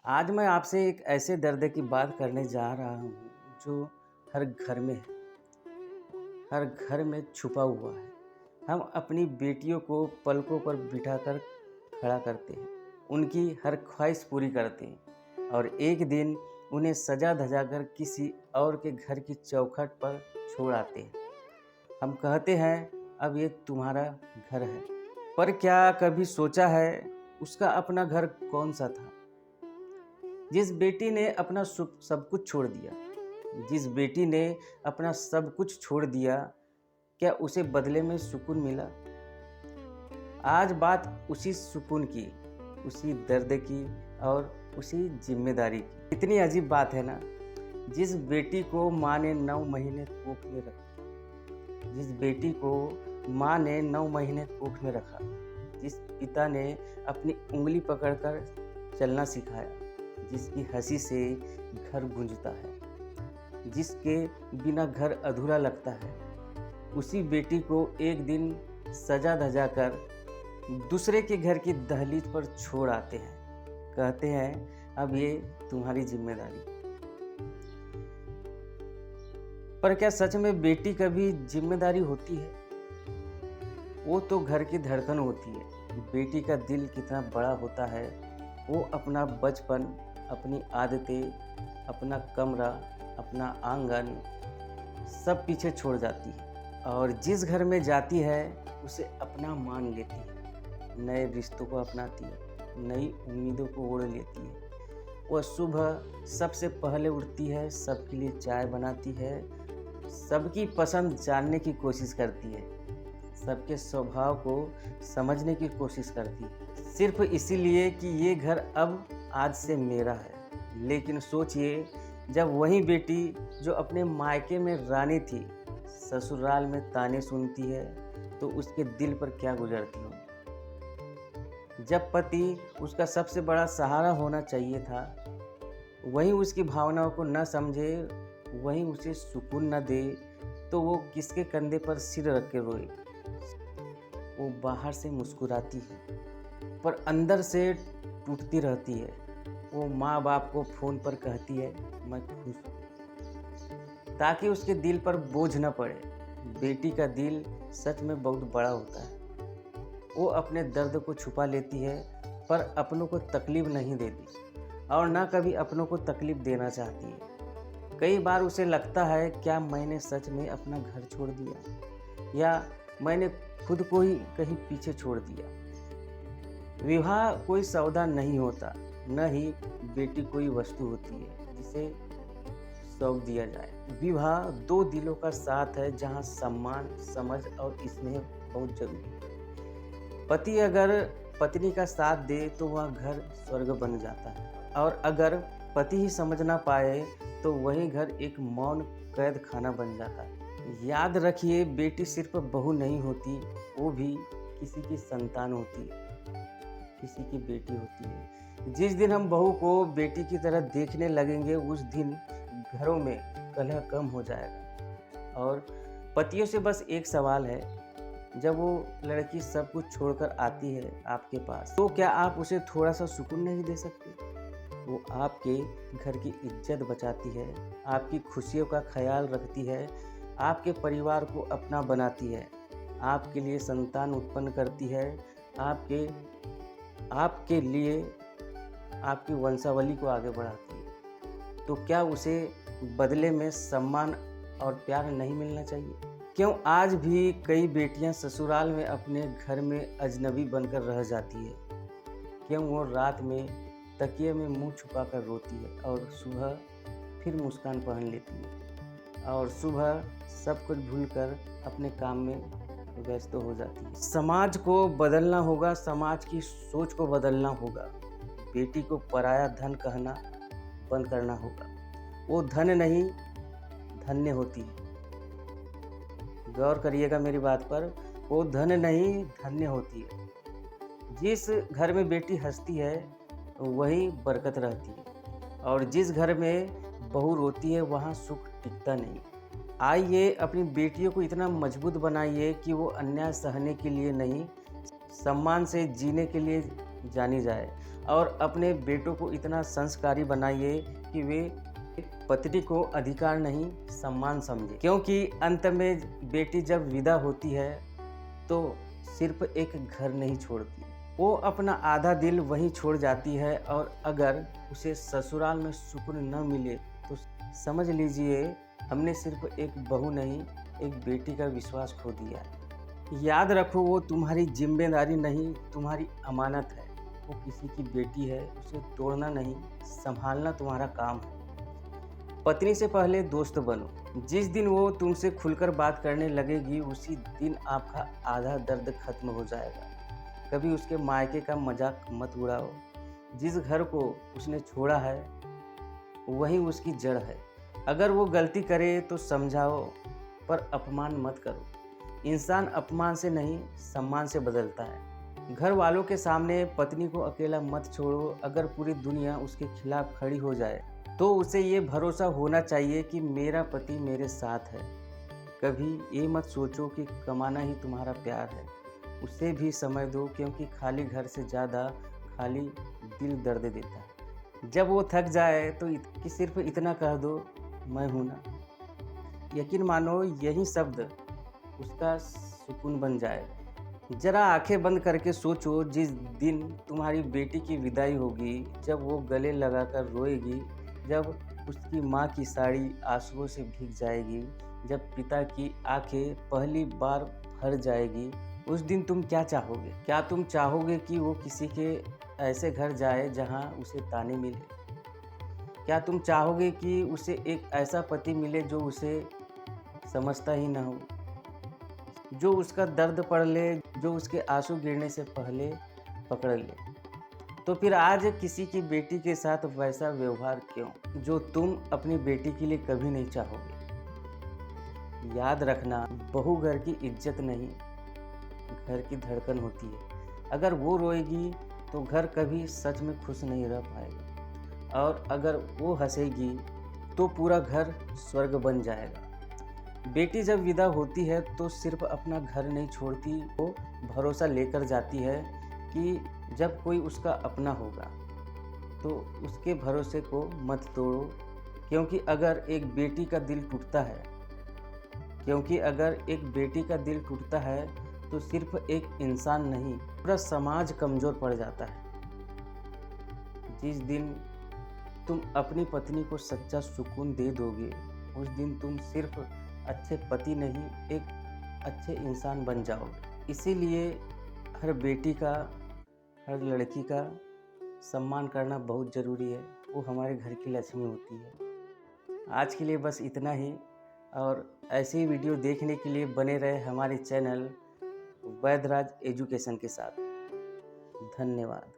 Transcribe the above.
आज मैं आपसे एक ऐसे दर्द की बात करने जा रहा हूँ जो हर घर में है, हर घर में छुपा हुआ है। हम अपनी बेटियों को पलकों पर बिठाकर खड़ा करते हैं, उनकी हर ख्वाहिश पूरी करते हैं और एक दिन उन्हें सजा धजा कर किसी और के घर की चौखट पर छोड़ आते हैं। हम कहते हैं अब ये तुम्हारा घर है, पर क्या कभी सोचा है उसका अपना घर कौन सा था? जिस बेटी ने अपना सब कुछ छोड़ दिया, जिस बेटी ने अपना सब कुछ छोड़ दिया, क्या उसे बदले में सुकून मिला? आज बात उसी सुकून की, उसी दर्द की और उसी जिम्मेदारी की। कितनी अजीब बात है ना। जिस बेटी को माँ ने 9 महीने कोख में रखा, जिस बेटी को माँ ने 9 महीने कोख में रखा, जिस पिता ने अपनी उंगली पकड़कर चलना सिखाया, जिसकी हंसी से घर गूंजता है, जिसके बिना घर अधूरा लगता है, उसी बेटी को एक दिन सजा धजा कर दूसरे के घर की दहलीज पर छोड़ आते हैं। कहते हैं अब ये तुम्हारी जिम्मेदारी। पर क्या सच में बेटी कभी जिम्मेदारी होती है? वो तो घर की धड़कन होती है। बेटी का दिल कितना बड़ा होता है, वो अपना बचपन, अपनी आदतें, अपना कमरा, अपना आंगन सब पीछे छोड़ जाती है और जिस घर में जाती है उसे अपना मान लेती है, नए रिश्तों को अपनाती है, नई उम्मीदों को ओढ़ लेती है। वह सुबह सबसे पहले उठती है, सबके लिए चाय बनाती है, सबकी पसंद जानने की कोशिश करती है, सबके स्वभाव को समझने की कोशिश करती है, सिर्फ इसीलिए कि ये घर अब आज से मेरा है। लेकिन सोचिए, जब वही बेटी जो अपने मायके में रानी थी, ससुराल में ताने सुनती है, तो उसके दिल पर क्या गुजरती होगी। जब पति उसका सबसे बड़ा सहारा होना चाहिए था, वही उसकी भावनाओं को न समझे, वही उसे सुकून न दे, तो वो किसके कंधे पर सिर रख के रोए? वो बाहर से मुस्कुराती है, पर अंदर से टूटती रहती है। वो माँ बाप को फ़ोन पर कहती है मैं खुश हूँ, ताकि उसके दिल पर बोझ न पड़े। बेटी का दिल सच में बहुत बड़ा होता है। वो अपने दर्द को छुपा लेती है, पर अपनों को तकलीफ़ नहीं देती और ना कभी अपनों को तकलीफ़ देना चाहती है। कई बार उसे लगता है क्या मैंने सच में अपना घर छोड़ दिया, या मैंने खुद को ही कहीं पीछे छोड़ दिया। विवाह कोई सौदा नहीं होता, न ही बेटी कोई वस्तु होती है जिसे सौंप दिया जाए। विवाह दो दिलों का साथ है, जहाँ सम्मान, समझ और स्नेह बहुत जरूरी है। पति अगर पत्नी का साथ दे तो वह घर स्वर्ग बन जाता है, और अगर पति ही समझ ना पाए तो वही घर एक मौन कैद खाना बन जाता है। याद रखिए, बेटी सिर्फ बहू नहीं होती, वो भी किसी की संतान होती है, किसी की बेटी होती है। जिस दिन हम बहू को बेटी की तरह देखने लगेंगे, उस दिन घरों में कलह कम हो जाएगा। और पतियों से बस एक सवाल है, जब वो लड़की सब कुछ छोड़कर आती है आपके पास, तो क्या आप उसे थोड़ा सा सुकून नहीं दे सकते? वो आपके घर की इज्जत बचाती है, आपकी खुशियों का ख्याल रखती है, आपके परिवार को अपना बनाती है, आपके लिए संतान उत्पन्न करती है, आपके लिए आपकी वंशावली को आगे बढ़ाती है। तो क्या उसे बदले में सम्मान और प्यार नहीं मिलना चाहिए? क्यों आज भी कई बेटियां ससुराल में अपने घर में अजनबी बनकर रह जाती है? क्यों वो रात में तकिए में मुंह छुपाकर रोती है और सुबह फिर मुस्कान पहन लेती है और सुबह सब कुछ भूलकर अपने काम में व्यस्त हो जाती है? समाज को बदलना होगा, समाज की सोच को बदलना होगा। बेटी को पराया धन कहना बंद करना होगा। वो धन नहीं, धन्य होती है। गौर करिएगा मेरी बात पर, वो धन नहीं, धन्य होती है। जिस घर में बेटी हंसती है वही बरकत रहती है, और जिस घर में बहू रोती है वहाँ सुख टिकता नहीं। आइए अपनी बेटियों को इतना मजबूत बनाइए कि वो अन्याय सहने के लिए नहीं, सम्मान से जीने के लिए जानी जाए और अपने बेटों को इतना संस्कारी बनाइए कि वे पत्नी को अधिकार नहीं सम्मान समझे, क्योंकि अंत में बेटी जब विदा होती है तो सिर्फ एक घर नहीं छोड़ती, वो अपना आधा दिल वहीं छोड़ जाती है। और अगर उसे ससुराल में सुकून न मिले तो समझ लीजिए हमने सिर्फ एक बहू नहीं, एक बेटी का विश्वास खो दिया है। याद रखो, वो तुम्हारी जिम्मेदारी नहीं, तुम्हारी अमानत है। वो किसी की बेटी है, उसे तोड़ना नहीं, संभालना तुम्हारा काम है। पत्नी से पहले दोस्त बनो। जिस दिन वो तुमसे खुलकर बात करने लगेगी, उसी दिन आपका आधा दर्द खत्म हो जाएगा। कभी उसके मायके का मजाक मत उड़ाओ। जिस घर को उसने छोड़ा है वही उसकी जड़ है। अगर वो गलती करे तो समझाओ, पर अपमान मत करो। इंसान अपमान से नहीं, सम्मान से बदलता है। घर वालों के सामने पत्नी को अकेला मत छोड़ो। अगर पूरी दुनिया उसके खिलाफ खड़ी हो जाए तो उसे ये भरोसा होना चाहिए कि मेरा पति मेरे साथ है। कभी ये मत सोचो कि कमाना ही तुम्हारा प्यार है। उसे भी समय दो, क्योंकि खाली घर से ज़्यादा खाली दिल दर्द देता है। जब वो थक जाए तो कि सिर्फ इतना कह दो, मैं हूँ ना। यकीन मानो, यही शब्द उसका सुकून बन जाएगा। जरा आंखें बंद करके सोचो, जिस दिन तुम्हारी बेटी की विदाई होगी, जब वो गले लगाकर रोएगी, जब उसकी माँ की साड़ी आंसुओं से भीग जाएगी, जब पिता की आंखें पहली बार भर जाएगी, उस दिन तुम क्या चाहोगे? क्या तुम चाहोगे कि वो किसी के ऐसे घर जाए जहाँ उसे ताने मिले? क्या तुम चाहोगे कि उसे एक ऐसा पति मिले जो उसे समझता ही ना हो, जो उसका दर्द पढ़ ले, जो उसके आंसू गिरने से पहले पकड़ ले? तो फिर आज किसी की बेटी के साथ वैसा व्यवहार क्यों, जो तुम अपनी बेटी के लिए कभी नहीं चाहोगे? याद रखना, बहू घर की इज्जत नहीं, घर की धड़कन होती है। अगर वो रोएगी तो घर कभी सच में खुश नहीं रह पाएगा, और अगर वो हंसेगी तो पूरा घर स्वर्ग बन जाएगा। बेटी जब विदा होती है तो सिर्फ अपना घर नहीं छोड़ती, वो भरोसा लेकर जाती है कि जब कोई उसका अपना होगा तो उसके भरोसे को मत तोड़ो। क्योंकि अगर एक बेटी का दिल टूटता है तो सिर्फ एक इंसान नहीं, पूरा समाज कमज़ोर पड़ जाता है। जिस दिन तुम अपनी पत्नी को सच्चा सुकून दे दोगे, उस दिन तुम सिर्फ अच्छे पति नहीं, एक अच्छे इंसान बन जाओगे। इसीलिए हर बेटी का, हर लड़की का सम्मान करना बहुत ज़रूरी है। वो हमारे घर की लक्ष्मी होती है। आज के लिए बस इतना ही, और ऐसे ही वीडियो देखने के लिए बने रहे हमारे चैनल वैधराज एजुकेशन के साथ। धन्यवाद।